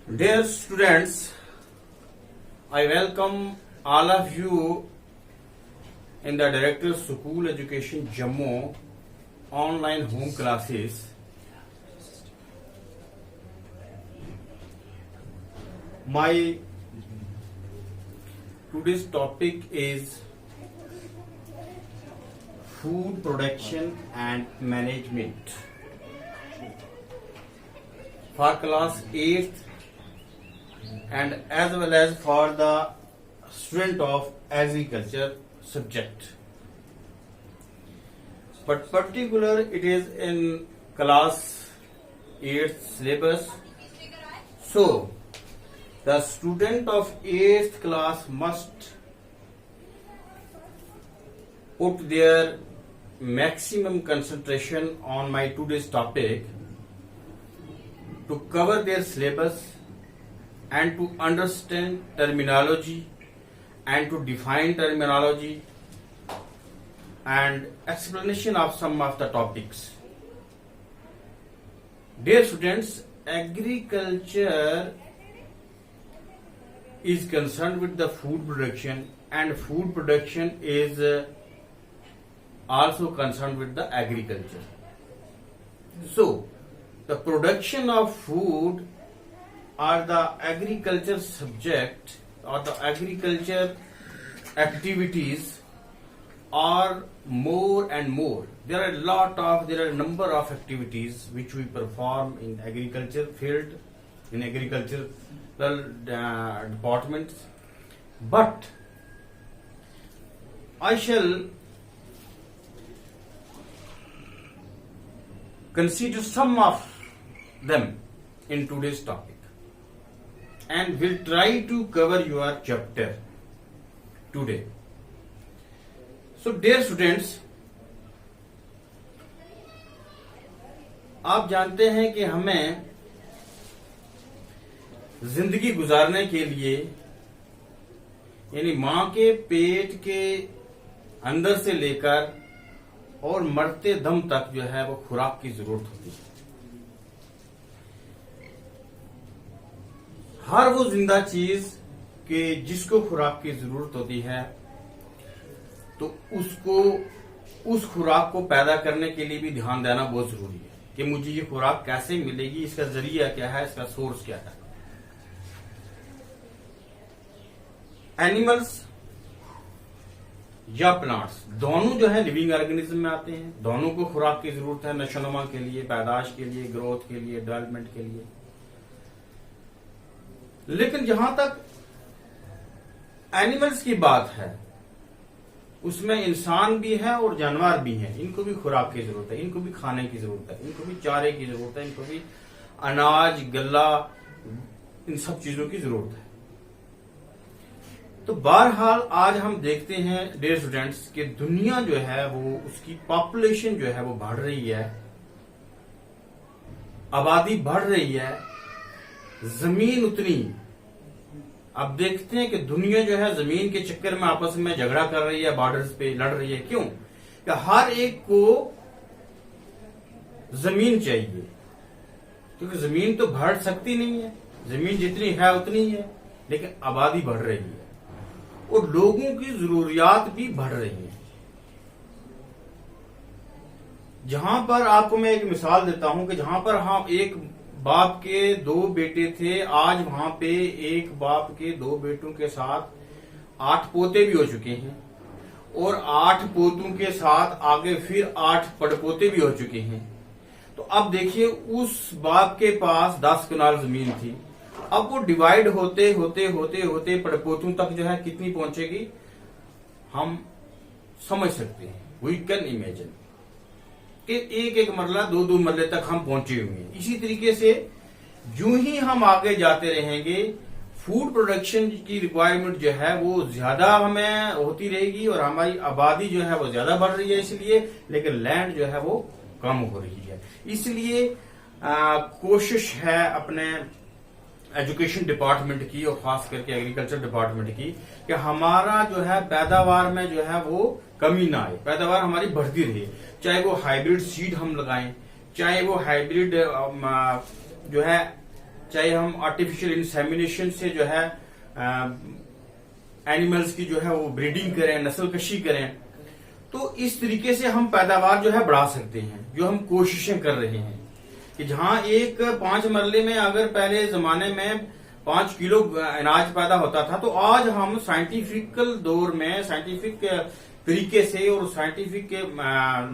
Dear students, I welcome all of you in the Director's School Education Jammu online home classes. My today's topic is food production and management for class 8th and as well as for the student of agriculture subject. But particular it is in class 8th syllabus. So the student of 8th class must put their maximum concentration on my today's topic to cover their syllabus and to understand terminology and to define terminology and explanation of some of the topics. Dear students, agriculture is concerned with the food production, and food production is also concerned with the agriculture. So, the production of food or the agriculture subject or the agriculture activities are more and more. There are a number of activities which we perform in agriculture field, in agricultural departments, but I shall consider some of them in today's topic and will try to cover your chapter today. So dear students, आप जानते हैं कि हमें जिंदगी गुजारने के लिए यानी मां के पेट के अंदर से लेकर और मरते दम तक जो है वो खुराक की जरूरत होती है। हर वो जिंदा चीज के जिसको खुराक की जरूरत होती है तो उसको उस खुराक को पैदा करने के लिए भी ध्यान देना बहुत जरूरी है कि मुझे ये खुराक कैसे मिलेगी, इसका जरिया क्या है, इसका सोर्स क्या है। एनिमल्स या प्लांट्स दोनों जो है लिविंग ऑर्गेनिज्म में आते हैं। दोनों को खुराक की जरूरत है नशोनुमा के लिए, पैदाश के लिए, ग्रोथ के लिए, डेवलपमेंट के लिए। लेकिन जहां तक एनिमल्स की बात है उसमें इंसान भी है और जानवर भी है। इनको भी खुराक की जरूरत है, इनको भी खाने की जरूरत है, इनको भी चारे की जरूरत है, इनको भी अनाज, गल्ला, इन सब चीजों की जरूरत है। तो बहरहाल आज हम देखते हैं डियर स्टूडेंट्स कि दुनिया जो है वो उसकी पॉपुलेशन जो है वो बढ़ रही है, आबादी बढ़ रही है, जमीन उतनी। अब देखते हैं कि दुनिया जो है जमीन के चक्कर में आपस में झगड़ा कर रही है, बॉर्डर्स पे लड़ रही है। क्यों? कि हर एक को जमीन चाहिए, क्योंकि जमीन तो बढ़ सकती नहीं है, जमीन जितनी है उतनी है, लेकिन आबादी बढ़ रही है और लोगों की जरूरियात भी बढ़ रही है। जहां पर आपको मैं एक मिसाल देता हूं कि जहां पर हम एक बाप के 2 बेटे थे, आज वहां पे एक बाप के 2 बेटों के साथ 8 पोते भी हो चुके हैं और 8 पोतों के साथ आगे फिर 8 पड़पोते भी हो चुके हैं। तो अब देखिए उस बाप के पास 10 कनाल जमीन थी, अब वो डिवाइड होते होते होते होते पड़पोतों तक जो है कितनी पहुंचेगी हम समझ सकते हैं। वी कैन इमेजिन कि एक एक मरला 2-2 मरले तक हम पहुंचे हुए हैं। इसी तरीके से यूं ही हम आगे जाते रहेंगे, फूड प्रोडक्शन की रिक्वायरमेंट जो है वो ज्यादा हमें होती रहेगी और हमारी आबादी जो है वो ज्यादा बढ़ रही है इसलिए, लेकिन लैंड जो है वो कम हो रही है। इसलिए कोशिश है अपने एजुकेशन डिपार्टमेंट की और खास करके एग्रीकल्चर डिपार्टमेंट की कि हमारा जो है पैदावार में जो है वो कमी ना आए, पैदावार हमारी बढ़ती रहे। चाहे वो हाइब्रिड सीड हम लगाएं, चाहे वो हाइब्रिड जो है चाहे हम आर्टिफिशियल इंसेमिनेशन से जो है एनिमल्स की जो है वो ब्रीडिंग करें, नस्ल कशी करें, तो इस तरीके से हम पैदावार जो है बढ़ा सकते हैं, जो हम कोशिशें कर रहे हैं कि जहां एक 5 मरले में अगर पहले जमाने में 5 किलो अनाज पैदा होता था, तो आज हम साइंटिफिकल दौर में साइंटिफिक तरीके से और साइंटिफिक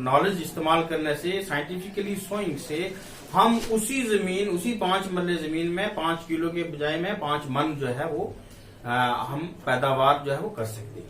नॉलेज इस्तेमाल करने से, साइंटिफिकली सोइंग से हम उसी 5 मरले जमीन में 5 किलो के बजाय में 5 मन जो है वो हम पैदावार जो है वो कर सकते हैं।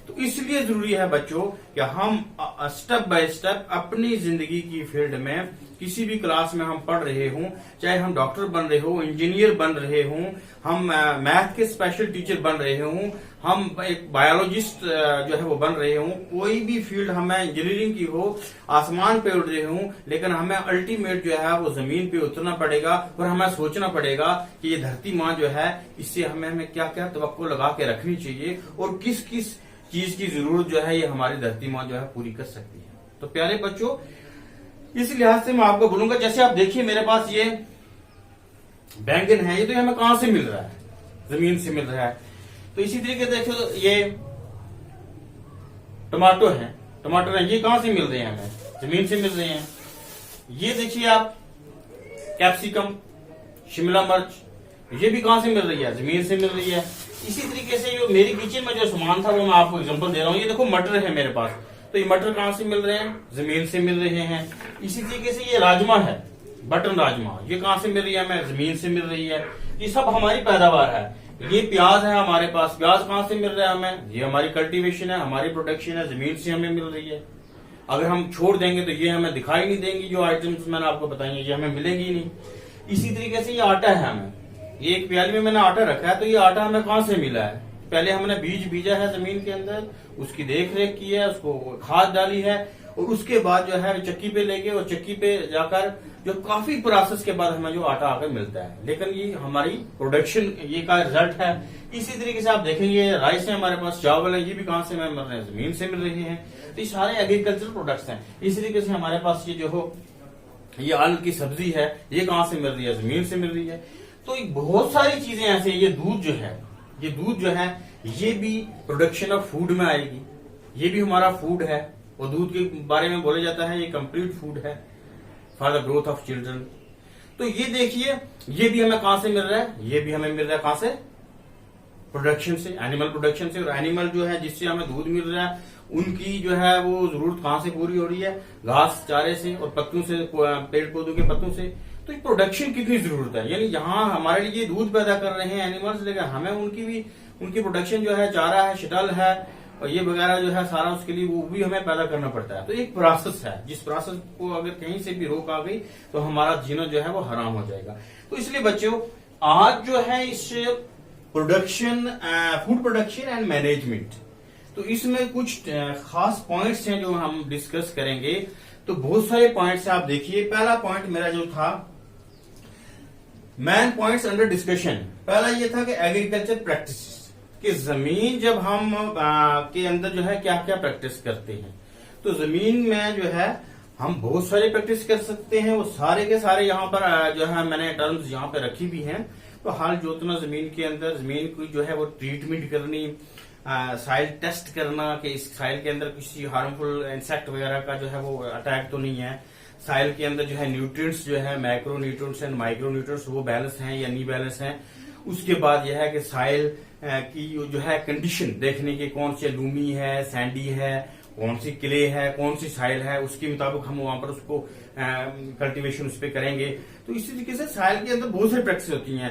तो इसलिए जरूरी है बच्चों कि हम स्टेप बाय स्टेप अपनी जिंदगी की फील्ड में किसी भी क्लास में हम पढ़ रहे हों, चाहे हम डॉक्टर बन रहे हो, इंजीनियर बन रहे हों, हम मैथ के स्पेशल टीचर बन रहे हों, हम एक बायोलॉजिस्ट जो है वो बन रहे हों, कोई भी फील्ड हमें इंजीनियरिंग की हो, आसमान पे उड़ रहे हों, लेकिन हमें अल्टीमेट जो है वो जमीन पे उतरना पड़ेगा और हमें सोचना पड़ेगा कि ये धरती माँ जो है इससे हमें क्या क्या तवक्को लगा के रखनी चाहिए और किस किस चीज की जरूरत जो है ये हमारी धरती माँ जो है पूरी कर सकती है। तो प्यारे बच्चों, इस लिहाज से मैं आपको बोलूंगा, जैसे आप देखिए मेरे पास ये बैंगन है, ये तो हमें कहां से मिल रहा है? जमीन से मिल रहा है। तो इसी तरीके देखो तो ये टमाटो है, ये कहां से मिल रहे हैं? हमें जमीन से मिल रहे हैं। ये देखिए आप कैप्सिकम, शिमला मिर्च, ये भी कहां से मिल रही है? जमीन से मिल रही है। इसी तरीके से जो मेरी किचन में जो सामान था वो मैं आपको एग्जांपल दे रहा हूँ। ये देखो मटर है मेरे पास, तो ये मटर कहां से मिल रहे हैं? जमीन से मिल रहे हैं। इसी तरीके से ये राजमा है, बटन राजमा, ये कहां से मिल रही है? हमें जमीन से मिल रही है। ये सब हमारी पैदावार है। ये प्याज है हमारे पास, प्याज कहां से मिल रहा है हमें? ये हमारी कल्टीवेशन है, हमारी प्रोडक्शन है, जमीन से हमें मिल रही है। अगर हम छोड़ देंगे तो ये हमें दिखाई नहीं देंगी, जो आइटम्स मैंने आपको बताएंगे ये हमें मिलेंगी नहीं। इसी तरीके से ये आटा है, हमें ये एक प्याली में मैंने आटा रखा है, तो ये आटा हमें कहां से मिला है? पहले हमने बीज बीजा है जमीन के अंदर, उसकी देख रेख की है, उसको खाद डाली है और उसके बाद जो है चक्की पे लेके और चक्की पे जाकर जो काफी प्रोसेस के बाद हमें जो आटा आकर मिलता है। लेकिन ये हमारी प्रोडक्शन ये का रिजल्ट है। इसी तरीके से आप देखेंगे राइस है हमारे पास, चावल है, ये भी कहां से मिल रहे हैं? जमीन से मिल रहे हैं। तो ये सारे एग्रीकल्चर प्रोडक्ट्स हैं। इसी तरीके से हमारे पास ये जो हो ये आलू की सब्जी है, ये कहां से मिल रही है? जमीन से मिल रही है। तो बहुत सारी चीजें ऐसे, ये दूध जो है ये भी प्रोडक्शन ऑफ फूड में आएगी। ये भी हमारा फूड है और दूध के बारे में बोला जाता है ये कंप्लीट फूड है for the growth of children. तो ये देखिए, ये भी हमें कहां से मिल रहा है? ये भी हमें मिल रहा है कहां से? प्रोडक्शन से, एनिमल प्रोडक्शन से। और एनिमल जो है जिससे हमें दूध मिल रहा है, उनकी जो है वो जरूरत कहां से पूरी हो रही है? घास चारे से और पत्तों से, पेड़ पौधों के पत्तों से। तो प्रोडक्शन कितनी जरूरत है? यानी जहां हमारे लिए दूध पैदा कर रहे हैं एनिमल्स, लेकिन हमें उनकी प्रोडक्शन जो है, चारा है, शटल है और ये वगैरह जो है सारा, उसके लिए वो भी हमें पैदा करना पड़ता है। तो एक प्रोसेस है, जिस प्रोसेस को अगर कहीं से भी रोक आ गई तो हमारा जीना जो है वो हराम हो जाएगा। तो इसलिए बच्चों, आज जो है इस production, food production and management, तो इसमें कुछ खास पॉइंट्स हैं जो हम डिस्कस करेंगे। तो बहुत सारे पॉइंट्स आप देखिए। पहला पॉइंट मेरा जो था, मेन पॉइंट्स अंडर डिस्कशन, पहला ये था कि एग्रीकल्चर प्रैक्टिस, कि जमीन जब हम के अंदर जो है क्या क्या प्रैक्टिस करते हैं। तो जमीन में जो है हम बहुत सारे प्रैक्टिस कर सकते हैं। वो सारे के सारे यहाँ पर जो है मैंने टर्म्स यहाँ पे रखी भी हैं। तो हल जोतना जमीन के अंदर, जमीन की जो है वो ट्रीटमेंट करनी, साइल टेस्ट करना कि इस साइल के अंदर किसी हार्मफुल इंसेक्ट वगैरह का जो है वो अटैक तो नहीं है। साइल के अंदर जो है न्यूट्रिएंट्स जो है, macro nutrients and micro nutrients, वो बैलेंस हैं या नहीं बैलेंस हैं। उसके बाद यह है कि साइल की जो है कंडीशन देखने की, कौन सी लूमी है, सैंडी है, कौन सी क्ले है, कौन सी साइल है, उसके मुताबिक हम वहां पर उसको कल्टीवेशन उस पर करेंगे। तो इसी तरीके से साइल के अंदर बहुत सारी प्रैक्टिस होती हैं,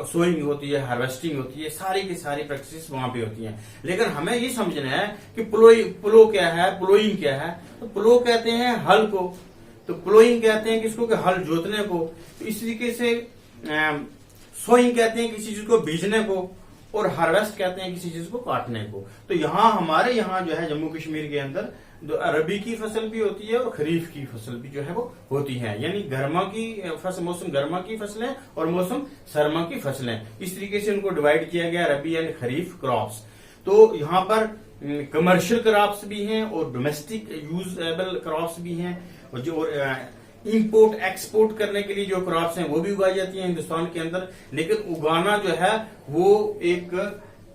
सोइंग होती है, हार्वेस्टिंग होती है, सारी की सारी प्रैक्टिस वहां पे होती हैं। लेकिन हमें ये समझना है कि प्लो क्या है, प्लोइंग क्या है। तो प्लो कहते हैं हल को, तो प्लोइंग कहते हैं किसको? कि हल जोतने को। तो इस तरीके से सोइंग कहते हैं किसी चीज को बीजने को, और हार्वेस्ट कहते हैं किसी चीज को काटने को। तो हमारे यहाँ जो है जम्मू कश्मीर के अंदर रबी की फसल भी होती है और खरीफ की फसल भी जो है वो होती है। यानी गर्मा की फसल, मौसम गर्मा की फसलें और मौसम सरमा की फसलें, इस तरीके से उनको डिवाइड किया गया, रबी एंड खरीफ क्रॉप्स। तो यहाँ पर कमर्शियल क्रॉप्स भी हैं और डोमेस्टिक यूजेबल क्रॉप्स भी हैं। और जो इंपोर्ट एक्सपोर्ट करने के लिए जो क्रॉप्स हैं वो भी उगाई जाती हैं हिंदुस्तान के अंदर, लेकिन उगाना जो है वो एक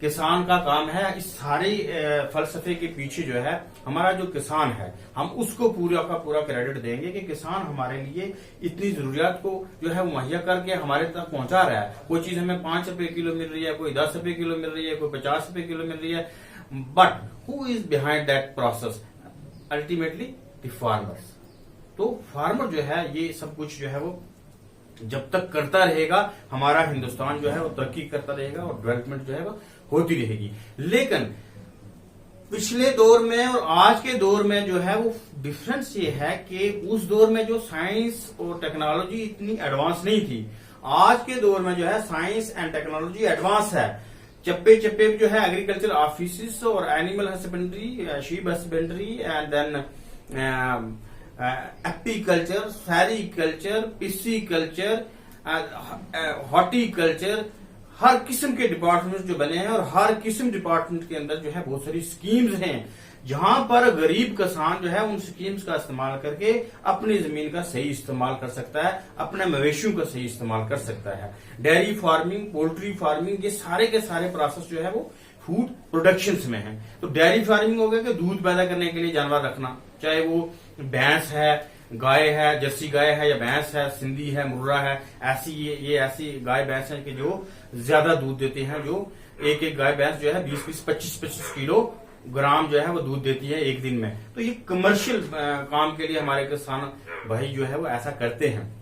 किसान का काम है। इस सारे फलसफे के पीछे जो है हमारा जो किसान है, हम उसको पूरा का पूरा क्रेडिट देंगे कि किसान हमारे लिए इतनी जरूरियात को जो है मुहैया करके हमारे तक पहुंचा रहा है। कोई चीज हमें 5 रुपए किलो मिल रही है, कोई 10 रुपए किलो मिल रही है, कोई 50 रुपए किलो मिल रही है, but who is behind that process? Ultimately the farmers. तो फार्मर जो है ये सब कुछ जो है वो जब तक करता रहेगा, हमारा हिंदुस्तान जो है वो तरक्की करता रहेगा और डेवलपमेंट जो है वो होती रहेगी। लेकिन पिछले दौर में और आज के दौर में जो है वो डिफरेंस ये है कि उस दौर में जो साइंस और टेक्नोलॉजी इतनी एडवांस नहीं थी, आज के दौर में जो है साइंस एंड टेक्नोलॉजी एडवांस है। चप्पे चप्पे जो है एग्रीकल्चर ऑफिस और animal husbandry, sheep husbandry and then apiculture, sericulture, pisciculture, horticulture, हर किस्म के डिपार्टमेंट जो बने हैं और हर किस्म डिपार्टमेंट के अंदर जो है बहुत सारी स्कीम्स हैं, जहां पर गरीब किसान जो है उन स्कीम्स का इस्तेमाल करके अपनी जमीन का सही इस्तेमाल कर सकता है, अपने मवेशियों का सही इस्तेमाल कर सकता है। डेयरी फार्मिंग, पोल्ट्री फार्मिंग, ये सारे के सारे प्रोसेस जो है वो फूड प्रोडक्शन में है। तो डेयरी फार्मिंग हो गया कि दूध पैदा करने के लिए जानवर रखना, चाहे वो भैंस है, गाय है, जर्सी गाय है या भैंस है, सिंधी है, मुर्रा है, ऐसी ये ऐसी गाय भैंस है कि जो ज्यादा दूध देते हैं, जो एक एक गाय भैंस जो है 20-20, 25-25 किलो ग्राम जो है वो दूध देती है एक दिन में। तो ये कमर्शियल काम के लिए हमारे किसान भाई जो है वो ऐसा करते हैं।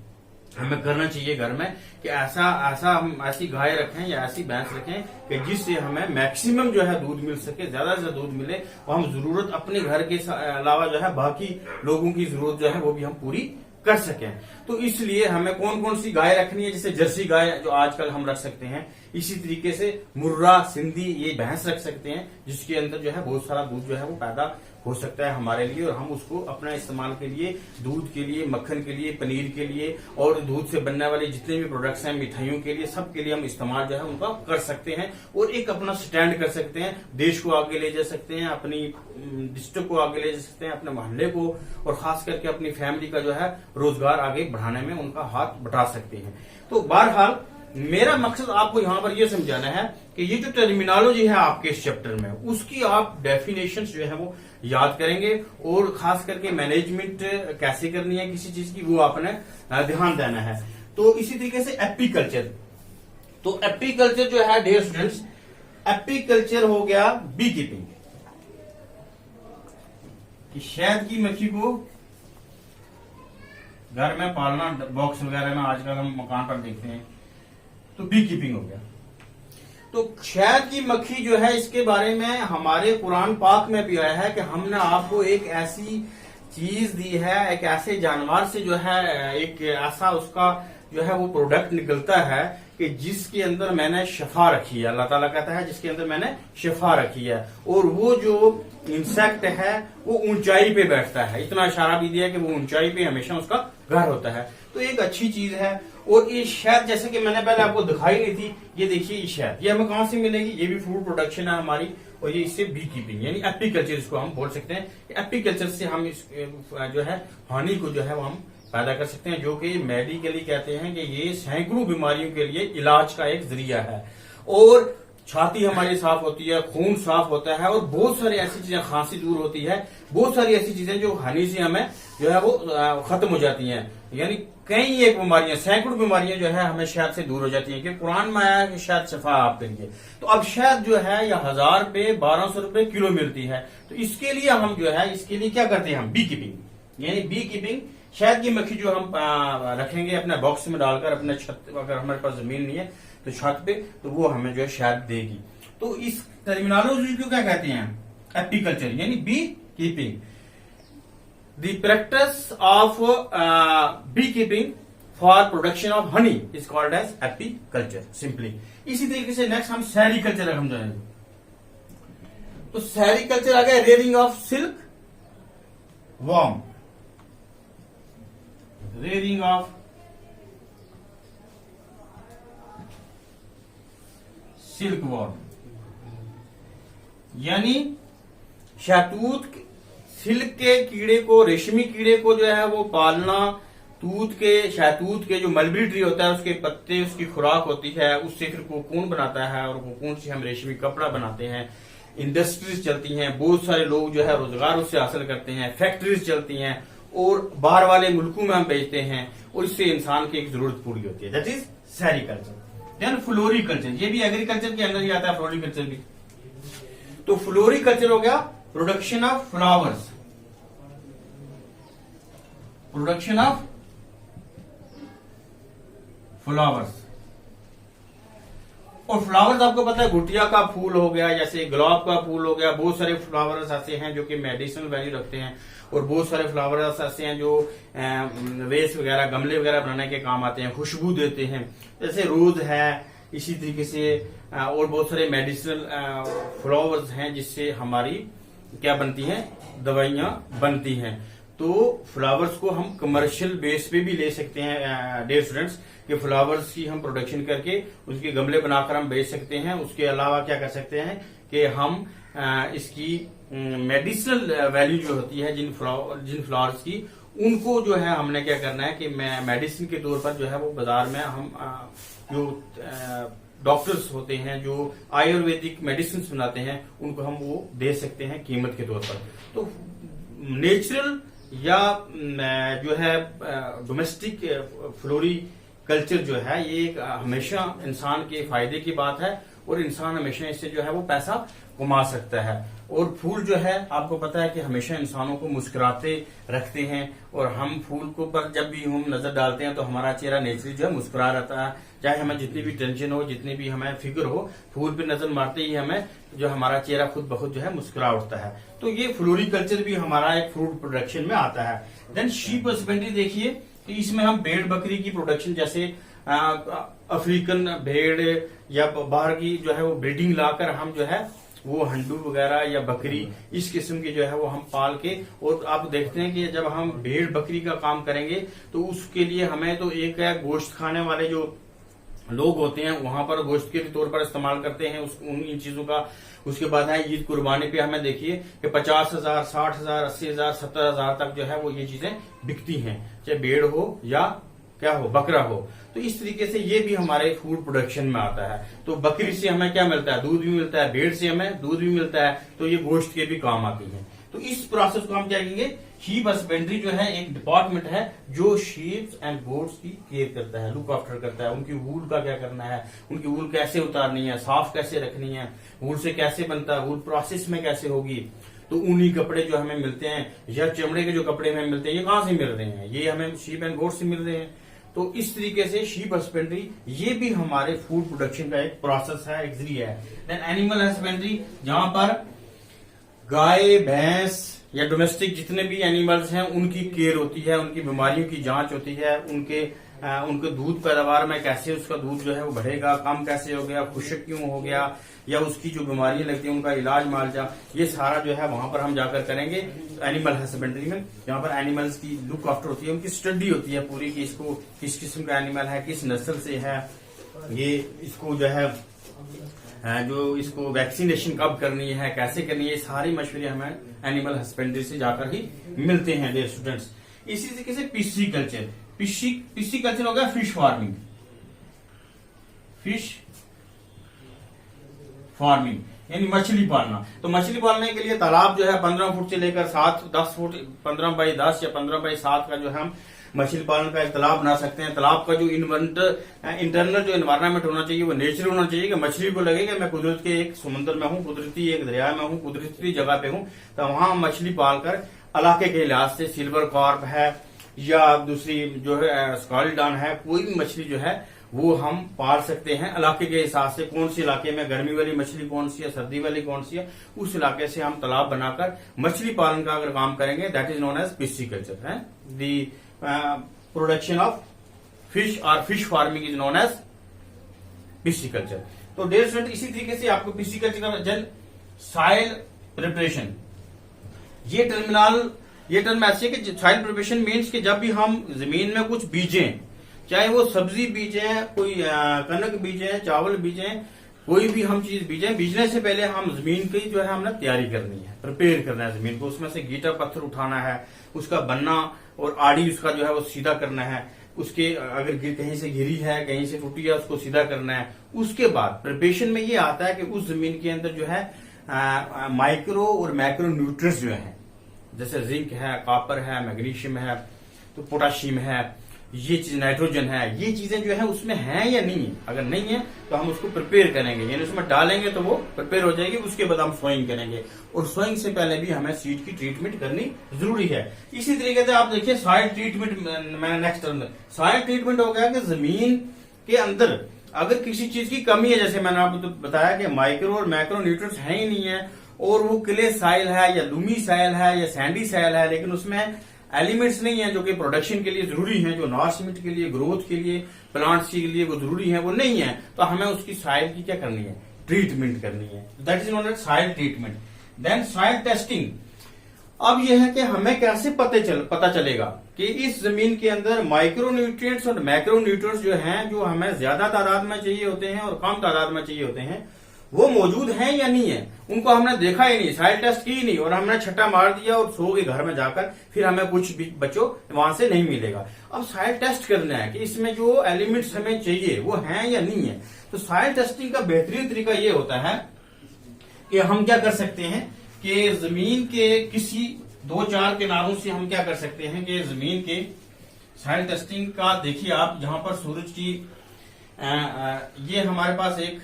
हमें करना चाहिए घर में कि ऐसा हम ऐसी गाय रखें या ऐसी भैंस रखें कि जिससे हमें मैक्सिमम जो है दूध मिल सके, ज्यादा से दूध मिले और हम जरूरत अपने घर के अलावा जो है बाकी लोगों की जरूरत जो है वो भी हम पूरी कर सकें। तो इसलिए हमें कौन कौन सी गाय रखनी है, जैसे जर्सी गाय जो आजकल हम रख सकते हैं, इसी तरीके से मुर्रा, सिंधी, ये भैंस रख सकते हैं जिसके अंदर जो है बहुत सारा दूध जो है वो पैदा हो सकता है हमारे लिए और हम उसको अपना इस्तेमाल के लिए, दूध के लिए, मक्खन के लिए, पनीर के लिए और दूध से बनने वाले जितने भी प्रोडक्ट्स हैं, मिठाइयों के लिए, सब के लिए हम इस्तेमाल जो है उनका कर सकते हैं और एक अपना स्टैंड कर सकते हैं। देश को आगे ले जा सकते हैं, अपनी डिस्ट्रिक्ट को आगे ले जा सकते हैं, अपने मोहल्ले को और खास करके अपनी फैमिली का जो है रोजगार आगे बढ़ाने में उनका हाथ बटा सकते हैं। तो बहरहाल मेरा मकसद आपको यहाँ पर यह समझाना है कि ये जो टर्मिनोलॉजी है आपके इस चैप्टर में, उसकी आप डेफिनेशन जो है वो याद करेंगे और खास करके मैनेजमेंट कैसे करनी है किसी चीज की वो आपने ध्यान देना है। तो इसी तरीके से एपीकल्चर, तो एपीकल्चर जो है डियर स्टूडेंट्स, एपीकल्चर हो गया बी कीपिंग, कि शहद की मक्खी को घर में पालना, बॉक्स वगैरह में आजकल हम मकान पर देखते हैं, तो बी कीपिंग हो गया। तो शहद की मक्खी जो है इसके बारे में हमारे कुरान पाक में भी आया है कि हमने आपको एक ऐसी चीज दी है, एक ऐसे जानवर से जो है एक ऐसा उसका जो है वो प्रोडक्ट निकलता है कि जिसके अंदर मैंने शफा रखी है। अल्लाह ताला कहता है जिसके अंदर मैंने शफा रखी है, और वो जो इंसेक्ट है वो ऊंचाई पे बैठता है। इतना इशारा भी दिया कि वो ऊंचाई पे हमेशा उसका घर होता है। तो एक अच्छी चीज है। और ये शहद जैसे कि मैंने पहले आपको दिखाई नहीं थी, ये देखिए ये शहद, ये हमें कहां से मिलेगी? ये भी फूड प्रोडक्शन है हमारी, और ये इससे बी कीपिंग यानी एपीकल्चर इसको हम बोल सकते हैं। एपीकल्चर से हम इस जो है हानि को जो है वो हम पैदा कर सकते हैं, जो कि मेडिकली कहते हैं कि ये सैकड़ों बीमारियों के लिए इलाज का एक जरिया है। और छाती हमारी साफ होती है, खून साफ होता है, और बहुत सारी ऐसी चीजें, खांसी दूर होती है, बहुत सारी ऐसी चीजें जो हानि से हमें जो है वो खत्म हो जाती हैं। यानी कई एक बीमारियां, सैकड़ों बीमारियां जो है हमें शहद से दूर हो जाती हैं, कि कुरान में आया कि शहद शफा आपके लिए। तो अब शहद जो है या 1000 रुपए 1200 रुपए किलो मिलती है। तो इसके लिए हम जो है इसके लिए क्या करते हैं, हम बी कीपिंग यानी बी कीपिंग, शहद की मक्खी जो हम रखेंगे अपने बॉक्स में डालकर अपने छत, अगर हमारे पास जमीन नहीं है तो छत पे, तो वो हमें जो है शहद देगी। तो इस टर्मिनोलॉजी को क्या कहते हैं? एपीकल्चर यानी bee keeping. The practice of bee keeping for production of honey is called as apiculture simply. इसी तरीके से नेक्स्ट हम सेरीकल्चर हम जाएंगे। तो सेरीकल्चर आ गया rearing of silk worm, rearing of silk worm, यानी शहतूत सिल्क के कीड़े को, रेशमी कीड़े को जो है वो पालना। शहतूत के जो मलबरी ट्री होता है उसके पत्ते उसकी खुराक होती है, उससे फिर कोकून बनाता है और कोकून से हम रेशमी कपड़ा बनाते हैं। इंडस्ट्रीज चलती हैं, बहुत सारे लोग जो है रोजगार उससे हासिल करते हैं, फैक्ट्रीज चलती हैं और बाहर वाले मुल्कों में हम बेचते हैं और इससे इंसान की एक जरूरत पूरी होती है। That is sericulture. Then floriculture, ये भी एग्रीकल्चर के अंदर ही आता है, फ्लोरिकल्चर भी। तो फ्लोरिकल्चर हो गया production of flowers, production of flowers. और फ्लावर्स आपको पता है गुटिया का फूल हो गया, जैसे गुलाब का फूल हो गया, बहुत सारे फ्लावर्स ऐसे हैं जो कि मेडिसिनल वैल्यू रखते हैं और बहुत सारे फ्लावर्स ऐसे हैं जो वेस्ट वगैरह गमले वगैरह बनाने के काम आते हैं, खुशबू देते हैं, जैसे रोज है इसी तरीके से और बहुत सारे मेडिसिनल फ्लावर्स हैं जिससे हमारी क्या बनती हैं, दवाइयां बनती हैं। तो फ्लावर्स को हम कमर्शियल बेस पे भी ले सकते हैं डियर स्टूडेंट्स, कि फ्लावर्स की हम प्रोडक्शन करके उसके गमले बनाकर हम बेच सकते हैं। उसके अलावा क्या कर सकते हैं कि हम इसकी मेडिसिनल वैल्यू जो होती है जिन फ्लावर्स की, उनको जो है हमने क्या करना है कि मेडिसिन के तौर पर जो है वो बाजार में हम जो डॉक्टर्स होते हैं जो आयुर्वेदिक मेडिसिन बनाते हैं उनको हम वो दे सकते हैं कीमत के तौर पर। तो नेचुरल या जो है डोमेस्टिक फ्लोरिकल्चर जो है ये एक हमेशा इंसान के फायदे की बात है और इंसान हमेशा इससे जो है वो पैसा कमा सकता है। और फूल जो है आपको पता है कि हमेशा इंसानों को मुस्कुराते रखते हैं और हम फूल को पर जब भी हम नजर डालते हैं तो हमारा चेहरा नेचुरली जो है मुस्कुरा रहता है, चाहे हमें जितनी भी टेंशन हो, जितनी भी हमें फिक्र हो, फूल पे नजर मारते ही हमें जो हमारा चेहरा खुद ब खुद जो है मुस्कुरा उठता है। तो ये फ्लोरिकल्चर भी हमारा एक फ्रूट प्रोडक्शन में आता है। देन शीप हस्बेंड्री देखिए कि इसमें हम भेड़ बकरी की प्रोडक्शन, जैसे अफ्रीकन भेड़ या बाहर की जो है वो ब्रीडिंग लाकर हम जो है वो हंडू वगैरह या बकरी इस किस्म की जो है वो हम पाल के, और आप देखते हैं कि जब हम भेड़ बकरी का काम करेंगे तो उसके लिए हमें तो एक है गोश्त खाने वाले जो लोग होते हैं वहां पर गोश्त के तौर पर इस्तेमाल करते हैं इन चीजों का। उसके बाद है ईद कुर्बानी पे हमें देखिए कि 50,000, 60,000, 80,000, 70,000 तक जो है वो ये चीजें बिकती हैं, चाहे भेड़ हो या क्या हो, बकरा हो। तो इस तरीके से ये भी हमारे फूड प्रोडक्शन में आता है। तो बकरी से हमें क्या मिलता है, दूध भी मिलता है, भेड़ से हमें दूध भी मिलता है, तो ये गोश्त के भी काम आती है। तो इस प्रोसेस को हम क्या कहेंगे, शीप हस्बेंड्री जो है एक डिपार्टमेंट है जो शीप्स एंड गोट्स की केयर करता है, लुक आफ्टर करता है। उनकी वूल का क्या करना है, उनकी वूल कैसे उतारनी है, साफ कैसे रखनी है, वूल से कैसे बनता है, वूल प्रोसेस में कैसे होगी। तो ऊनी कपड़े जो हमें मिलते हैं या चमड़े के जो कपड़े हमें मिलते हैं ये कहां से मिल रहे हैं, ये हमें शीप एंड गोट्स से मिल रहे हैं। तो इस तरीके से शीप हस्बेंड्री ये भी हमारे फूड प्रोडक्शन का एक प्रोसेस है, एक जरिया है। देन एनिमल हस्बेंड्री, जहां पर गाय भैंस या डोमेस्टिक जितने भी एनिमल्स हैं उनकी केयर होती है, उनकी बीमारियों की जांच होती है, उनके दूध पैदावार में कैसे उसका दूध जो है वो बढ़ेगा, कम कैसे हो गया, खुशक क्यों हो गया, या उसकी जो बीमारियां लगती हैं उनका इलाज मालजा, ये सारा जो है वहां पर हम जाकर करेंगे एनिमल हस्बेंड्री में, जहां पर एनिमल्स की लुक आफ्टर होती है, उनकी स्टडी होती है पूरी कि इसको किस किस्म का एनिमल है, किस नस्ल से है, ये इसको जो है जो इसको वैक्सीनेशन कब करनी है, कैसे करनी है, सारी मशवरे हमें एनिमल हस्बेंड्री से जाकर ही मिलते हैं डियर स्टूडेंट्स। इसी तरीके से पिस्सीकल्चर, पिस्सीकल्चर हो गया फिश फार्मिंग, फिश फार्मिंग यानी मछली पालना। तो मछली पालने के लिए तालाब जो है 15 फुट से लेकर 7-10 फुट, 15 बाई 10 या 15 बाई 7 का जो है हम मछली पालन का एक तालाब बना सकते हैं। तालाब का जो इंटरनल जो एनवायरमेंट होना चाहिए वो नेचुरल होना चाहिए कि मछली को लगे कि मैं कुदरत के एक समुद्र में हूँ, कुदरती एक दरिया में हूँ, कुदरती जगह पे हूँ। तो वहां मछली पालकर इलाके के लिहाज से सिल्वर कार्प है या दूसरी जो है स्कॉलिडान है, कोई भी मछली जो है वो हम पाल सकते हैं इलाके के हिसाब से। कौन से इलाके में गर्मी वाली मछली कौन सी है, सर्दी वाली कौन सी है, उस इलाके से हम तालाब बनाकर मछली पालन का अगर काम करेंगे that is known as pisciculture है। दी प्रोडक्शन ऑफ फिश और fish farming is known as pisciculture. तो डियर स्टूडेंट इसी तरीके से आपको पिस्सीकल्चर का जल सॉइल प्रिपरेशन, ये टर्म ऐसे कि सॉइल प्रिपरेशन मीन्स कि जब भी हम जमीन में कुछ बीजें, चाहे वो सब्जी बीजें, कोई कनक बीजें, चावल बीजें, कोई भी हम चीज बीजें, बीजने से पहले हम जमीन की जो है हमने तैयारी करनी है, प्रिपेयर करना है जमीन को, उसमें से गीटा पत्थर उठाना है, उसका बनना और आड़ी उसका जो है वो सीधा करना है, उसके अगर कहीं से घिरी है कहीं से टूटी है उसको सीधा करना है। उसके बाद प्रिपरेशन में ये आता है कि उस जमीन के अंदर जो है माइक्रो और मैक्रो न्यूट्रिएंट्स जो है, जैसे जिंक है, कॉपर है, मैग्नीशियम है, तो पोटाशियम है, ये चीज नाइट्रोजन है, ये चीजें जो है उसमें है या नहीं है। अगर नहीं है तो हम उसको प्रिपेयर करेंगे, यानी उसमें डालेंगे तो वो प्रिपेयर हो जाएगी। उसके बाद हम सोइंग करेंगे, और सोइंग से पहले भी हमें सीड की ट्रीटमेंट करनी जरूरी है। इसी तरीके से आप देखिए सॉइल ट्रीटमेंट, मैंने नेक्स्ट सॉइल ट्रीटमेंट हो गया कि जमीन के अंदर अगर किसी चीज की कमी है, जैसे मैंने आपको तो बताया कि माइक्रो और मैक्रो न्यूट्रिएंट्स है ही नहीं है, और वो क्ले सॉइल है या लूमी सॉइल है या सैंडी सॉइल है, लेकिन उसमें एलिमेंट्स नहीं है जो कि प्रोडक्शन के लिए जरूरी है, जो नॉरिशमेंट के लिए, ग्रोथ के लिए, प्लांट्स के लिए वो जरूरी है, वो नहीं है, तो हमें उसकी सॉइल की क्या करनी है, ट्रीटमेंट करनी है। That is known as soil treatment. Then soil testing. अब यह है कि हमें कैसे पता चलेगा कि इस जमीन के अंदर माइक्रो न्यूट्रिएंट्स और मैक्रो न्यूट्रिएंट्स जो हैं, जो हमें ज्यादा तादाद में चाहिए होते हैं और कम तादाद में चाहिए होते हैं, वो मौजूद हैं या नहीं है। उनको हमने देखा ही नहीं, सॉइल टेस्ट की ही नहीं, और हमने छट्टा मार दिया और सो गए घर में जाकर, फिर हमें कुछ भी बच्चों वहां से नहीं मिलेगा। अब सॉइल टेस्ट करना है कि इसमें जो एलिमेंट्स हमें चाहिए वो हैं या नहीं है। तो सॉइल टेस्टिंग का बेहतरीन तरीका ये होता है कि हम क्या कर सकते हैं कि जमीन के किसी 2-4 किनारों से हम क्या कर सकते हैं कि जमीन के सॉइल टेस्टिंग का, देखिए आप जहां पर सूरज की ये हमारे पास एक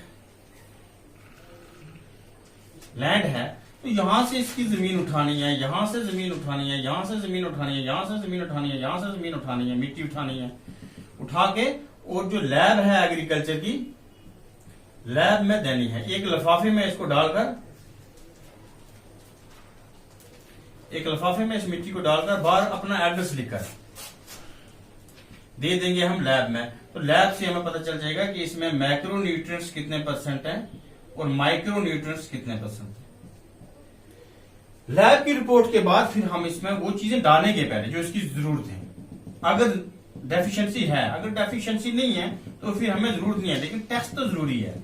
लैंड है, तो यहां से इसकी जमीन उठानी है, यहां से जमीन उठानी है, यहां से जमीन उठानी है, यहां से जमीन उठानी है, यहां से जमीन उठानी है, मिट्टी उठानी है, उठा के और जो लैब है एग्रीकल्चर की, लैब में देनी है। एक लिफाफे में इसको डालकर, एक लिफाफे में इस मिट्टी को डालकर बाहर अपना एड्रेस लिखकर दे देंगे हम लैब में। तो लैब से हमें पता चल जाएगा कि इसमें मैक्रो न्यूट्रिएंट्स कितने % है और माइक्रो न्यूट्रिएंट्स कितने % है। लैब की रिपोर्ट के बाद फिर हम इसमें वो चीजें डालेंगे पहले जो इसकी जरूरत है। अगर डेफिशिएंसी है, अगर डेफिशिएंसी नहीं है तो फिर हमें जरूरत नहीं है, लेकिन टेस्ट तो जरूरी है।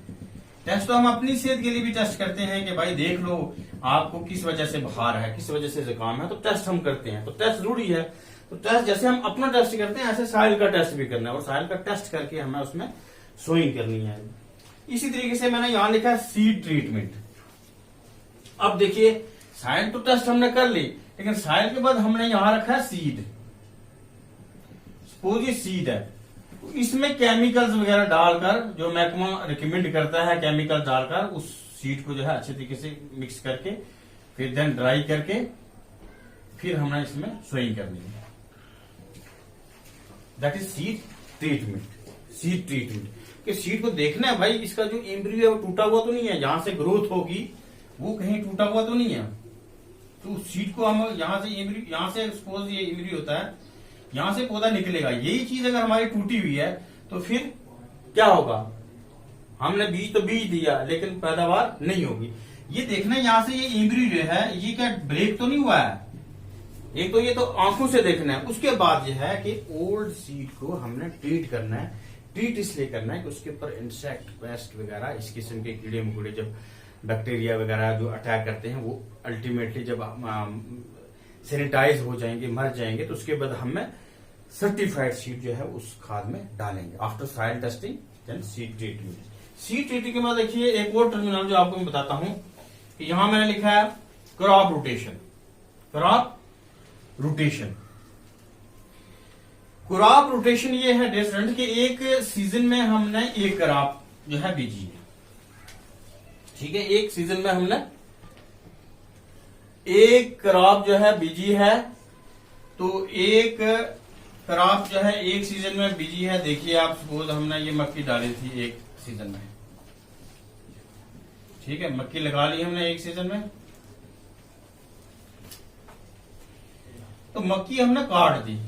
टेस्ट तो हम अपनी सेहत के लिए भी टेस्ट करते हैं कि भाई देख लो आपको किस वजह से बुखार है, किस वजह से जुकाम है, तो टेस्ट हम करते हैं, तो टेस्ट जरूरी है। तो टेस्ट जैसे हम अपना टेस्ट करते हैं ऐसे सॉइल का टेस्ट भी करना है, और सॉइल का टेस्ट करके हमें उसमें सोइंग करनी है। इसी तरीके से मैंने यहां लिखा है सीड ट्रीटमेंट। अब देखिए सॉइल तो टेस्ट हमने कर ली, लेकिन सॉइल के बाद हमने यहां रखा है सीड। सपोज ये सीड है, तो इसमें केमिकल्स वगैरह डालकर, जो महकमा रिकमेंड करता है केमिकल डालकर, उस सीड को जो है अच्छे तरीके से मिक्स करके फिर देन ड्राई करके फिर हमने इसमें सोइंग करनी है। That is seed treatment. Seed treatment कि सीड को देखना है भाई इसका जो एम्ब्रियो है वो टूटा हुआ तो नहीं है, जहां से ग्रोथ होगी वो कहीं टूटा हुआ तो नहीं है। तो सीड को हम यहां से एम्ब्रियो, यहां से सपोज ये एम्ब्रियो होता है, यहां से पौधा निकलेगा, यही चीज अगर हमारी टूटी हुई है तो फिर क्या होगा, हमने बीज तो बीज दिया लेकिन पैदावार नहीं होगी। ये देखना यहां से ये एम्ब्रियो जो है ये क्या ब्रेक तो नहीं हुआ है, एक तो ये तो आंखों से देखना है। उसके बाद यह है कि ओल्ड सीड को हमने ट्रीट करना है। ट्रीट इसलिए करना है कि उसके ऊपर इंसेक्ट, पेस्ट वगैरह इस किस्म के कीड़े मकोड़े, जब बैक्टीरिया वगैरह जो अटैक करते हैं, वो अल्टीमेटली जब सैनिटाइज हो जाएंगे, मर जाएंगे, तो उसके बाद हमें सर्टिफाइड सीड जो है उस खाद में डालेंगे। After soil testing then seed treatment. Seed treatment के बाद देखिए एक और टर्मिनल जो आपको मैं बताता हूं कि यहां मैंने लिखा है crop rotation. Crop rotation, crop rotation ये है डिफरेंट कि एक सीजन में हमने एक क्रॉप जो है बीजी है, ठीक है, एक सीजन में हमने एक क्रॉप जो है बीजी है। तो एक क्रॉप जो है एक सीजन में बीजी है। देखिए आप सपोज हमने ये मक्की डाली थी एक सीजन में, ठीक है, मक्की लगा ली हमने एक सीजन में, तो मक्की हमने काट दी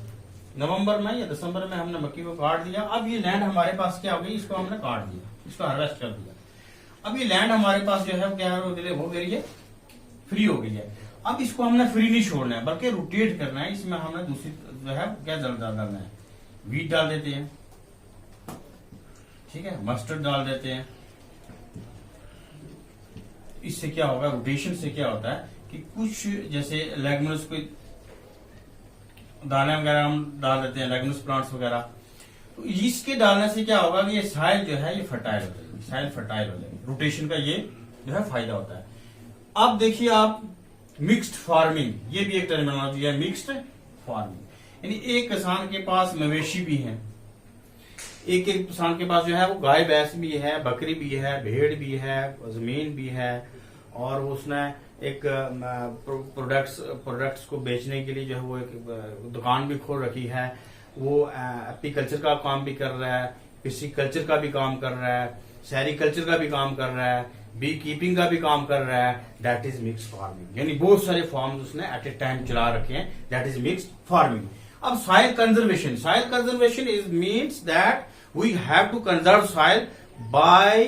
नवंबर में या दिसंबर में, हमने मक्की को काट दिया। अब ये लैंड हमारे पास क्या हो गई, इसको हमने काट दिया, इसको हार्वेस्ट कर दिया। अब ये लैंड हमारे पास जो है क्या हो गई है, फ्री हो गई है। अब इसको हमने फ्री नहीं छोड़ना है बल्कि रोटेट करना है। इसमें हमने दूसरी जो है क्या डालना है, वीट डाल देते हैं, ठीक है, मस्टर्ड डाल देते हैं। इससे क्या होगा, रोटेशन से क्या होता है कि कुछ जैसे लेगुमिनस को दाने वगैरह हम डाल देते हैं, लेगनस प्लांट्स वगैरह। तो इसके डालने से क्या होगा कि ये साइल जो है ये फर्टाइल हो जाएगी, साइल फर्टाइल हो जाएगी। रोटेशन का ये जो है फायदा होता है। अब देखिए आप मिक्स्ड फार्मिंग, ये भी एक टर्मिनोलॉजी है, मिक्स्ड फार्मिंग, यानी एक किसान के पास मवेशी भी हैं, एक किसान के पास जो है वो गाय भैंस भी है, बकरी भी है, भेड़ भी है, जमीन भी है, और उसने एक प्रोडक्ट्स को बेचने के लिए जो है वो एक दुकान भी खोल रखी है। वो एपीकल्चर का काम भी कर रहा है, पिस्सीकल्चर का भी काम कर रहा है, सेरिकल्चर का भी काम कर रहा है, बी कीपिंग का भी काम कर रहा है। दैट इज मिक्स्ड फार्मिंग, यानी बहुत सारे फॉर्म्स उसने एट ए टाइम चला रखे हैं। That is mixed farming. अब soil conservation, soil conservation is means that we have to conserve soil by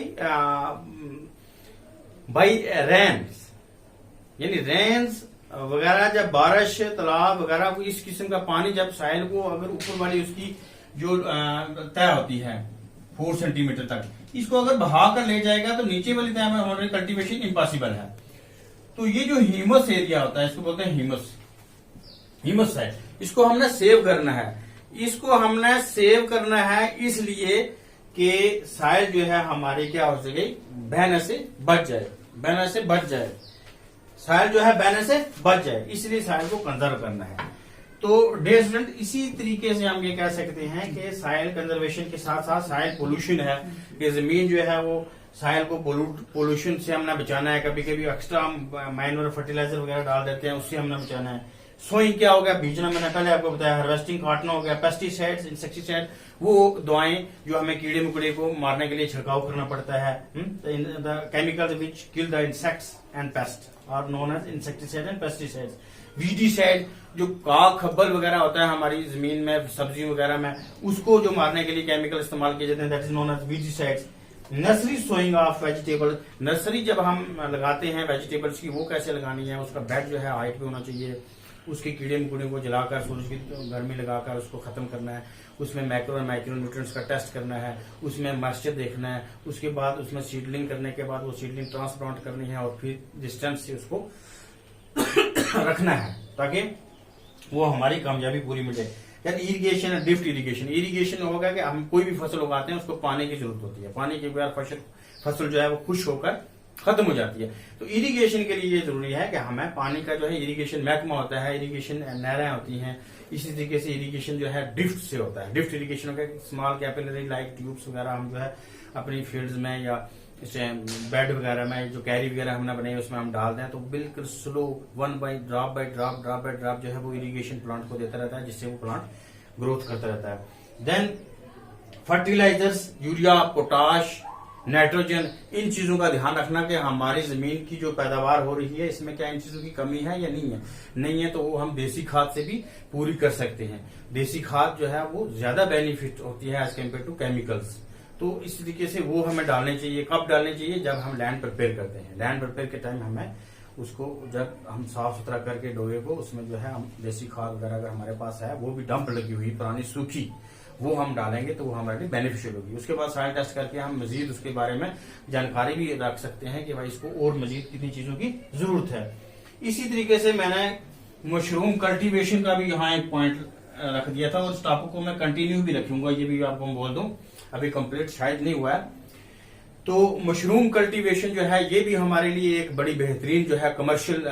rains, यानी रेन्स वगैरह, जब बारिश तालाब वगैरह को इस किस्म का पानी जब सॉइल को अगर ऊपर वाली उसकी जो तय होती है 4 सेंटीमीटर तक, इसको अगर बहा कर ले जाएगा तो नीचे वाली तय में हमारी कल्टीवेशन इम्पॉसिबल है। तो ये जो ह्यूमस एरिया होता है इसको बोलते हैं ह्यूमस है, इसको हमने सेव करना है। इसको हमने सेव करना है इसलिए कि सॉइल जो है हमारी क्या हो सके, बहने से बच जाए, सॉइल जो है बहने से बच जाए, इसलिए सॉइल को कंजर्व करना है। तो डियर स्टूडेंट, इसी तरीके से हम ये कह सकते हैं कि सॉइल कंजर्वेशन के साथ साथ सॉइल पोल्यूशन है कि जमीन जो है वो सॉइल को पोल्यूशन से हमने बचाना है। कभी कभी एक्स्ट्रा मैन्योर फर्टिलाइजर वगैरह डाल देते हैं, उससे हमने बचाना है। सोइंग क्या हो गया, बीजना, मैंने पहले आपको बताया। हार्वेस्टिंग काटना हो गया। पेस्टिसाइड्स, इंसेक्टिसाइड, वो दवाएं जो हमें कीड़े मकोड़े को मारने के लिए छिड़काव करना पड़ता है। The chemicals which kill the insects and pest are known as insecticide and pesticides. Weedicide, जो काग खब्बल वगैरह होता है हमारी जमीन में, सब्जी वगैरह में, उसको जो मारने के लिए केमिकल इस्तेमाल किए जाते हैं, that is known as weedicides. Nursery sowing of vegetable, nursery जब हम लगाते हैं वेजिटेबल्स की, वो कैसे लगानी है, उसका बेड जो है हाइट पे होना चाहिए, उसके कीड़े मकोड़े को जलाकर सूरज की गर्मी लगाकर उसको खत्म करना है, उसमें मैक्रो और माइक्रो न्यूट्रिएंट्स का टेस्ट करना है, उसमें मॉइस्चर देखना है, उसके बाद उसमें सीडलिंग करने के बाद वो सीडलिंग ट्रांसप्लांट करनी है और फिर डिस्टेंस से उसको रखना है ताकि वो हमारी कामयाबी पूरी मिले। यानी इरिगेशन है, ड्रिफ्ट इरिगेशन। इरिगेशन होगा कि हम कोई भी फसल उगाते हैं उसको पानी की जरूरत होती है, पानी के बगैर फसल जो है वो खुश होकर खत्म हो जाती है। तो इरिगेशन के लिए ये जरूरी है कि हमें पानी का जो है इरिगेशन महकमा होता है, इरिगेशन नहरें होती हैं, इसी तरीके से इरिगेशन जो है ड्रिफ्ट से होता है। ड्रिफ्ट इरिगेशन होगा स्मॉल कैपिलरी लाइक ट्यूब्स वगैरह हम जो है अपनी फील्ड्स में या बेड वगैरह में जो कैरी वगैरह हमने बनाई उसमें हम डाल दें, तो बिल्कुल स्लो बाय ड्रॉप जो है वो इरिगेशन प्लांट को देता रहता है, जिससे वो प्लांट ग्रोथ करता रहता है। Then fertilizers, urea, potash, nitrogen, इन चीजों का ध्यान रखना कि हमारी जमीन की जो पैदावार हो रही है इसमें क्या इन चीजों की कमी है या नहीं है, तो वो हम देसी खाद से भी पूरी कर सकते हैं। देसी खाद जो है वो ज्यादा बेनिफिट होती है एज कम्पेयर टू केमिकल्स। तो इस तरीके से वो हमें डालने चाहिए। कब डालने चाहिए? जब हम लैंड प्रिपेयर करते हैं। लैंड प्रिपेयर के टाइम हमें उसको, जब हम साफ सुथरा करके डोगे को, उसमें जो है हम देसी खाद वगैरह अगर हमारे पास है, वो भी डंप लगी हुई पुरानी सूखी, वो हम डालेंगे तो वो हमारे लिए बेनिफिशियल होगी। उसके बाद सॉइल टेस्ट करके हम मजीद उसके बारे में जानकारी भी रख सकते हैं कि भाई इसको और मजीद कितनी चीजों की जरूरत है। इसी तरीके से मैंने मशरूम कल्टीवेशन का भी यहाँ एक पॉइंट रख दिया था और उस टॉपिक को मैं कंटिन्यू भी रखूंगा, ये भी आपको बोल दूं, अभी कंप्लीट शायद नहीं हुआ है। तो मशरूम कल्टीवेशन जो है ये भी हमारे लिए एक बड़ी बेहतरीन जो है कमर्शियल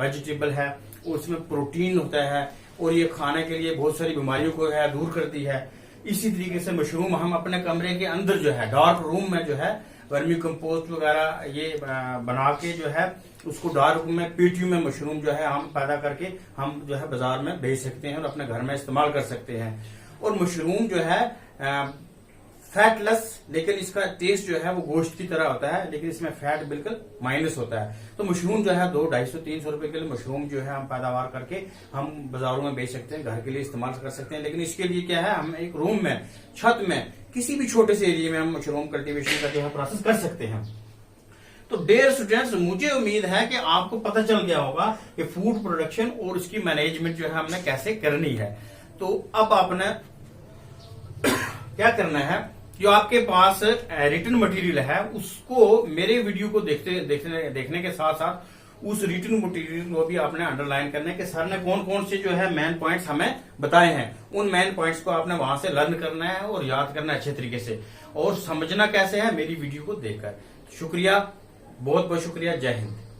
वेजिटेबल है, और उसमें प्रोटीन होता है और ये खाने के लिए बहुत सारी बीमारियों को है दूर करती है। इसी तरीके से मशरूम हम अपने कमरे के अंदर जो है डार्क रूम में जो है वर्मी कंपोस्ट वगैरह ये बना के जो है उसको डार्क रूम में पीटीयू में मशरूम जो है हम पैदा करके हम जो है बाजार में बेच सकते हैं और अपने घर में इस्तेमाल कर सकते हैं। और मशरूम जो है फैटलेस, लेकिन इसका टेस्ट जो है वो गोश्त की तरह होता है, लेकिन इसमें फैट बिल्कुल माइनस होता है। तो मशरूम जो है 200-250-300 रुपए के लिए मशरूम जो है हम पैदावार करके हम बाजारों में बेच सकते हैं, घर के लिए इस्तेमाल कर सकते हैं। लेकिन इसके लिए क्या है, हम एक रूम में, छत में, किसी भी छोटे से एरिया में हम मशरूम कल्टीवेशन का जो है प्रोसेस कर सकते हैं। तो डियर स्टूडेंट्स, मुझे उम्मीद है कि आपको पता चल गया होगा कि फूड प्रोडक्शन और उसकी मैनेजमेंट जो है हमने कैसे करनी है। तो अब आपने क्या करना है, जो आपके पास रिटन मटेरियल है उसको मेरे वीडियो को देखने के साथ साथ उस रिटन मटेरियल को भी आपने अंडरलाइन करना है कि सर ने कौन कौन से जो है मेन पॉइंट्स हमें बताए हैं, उन मेन पॉइंट्स को आपने वहां से लर्न करना है और याद करना है अच्छे तरीके से। और समझना कैसे है, मेरी वीडियो को देखकर। शुक्रिया, बहुत बहुत शुक्रिया। जय हिंद।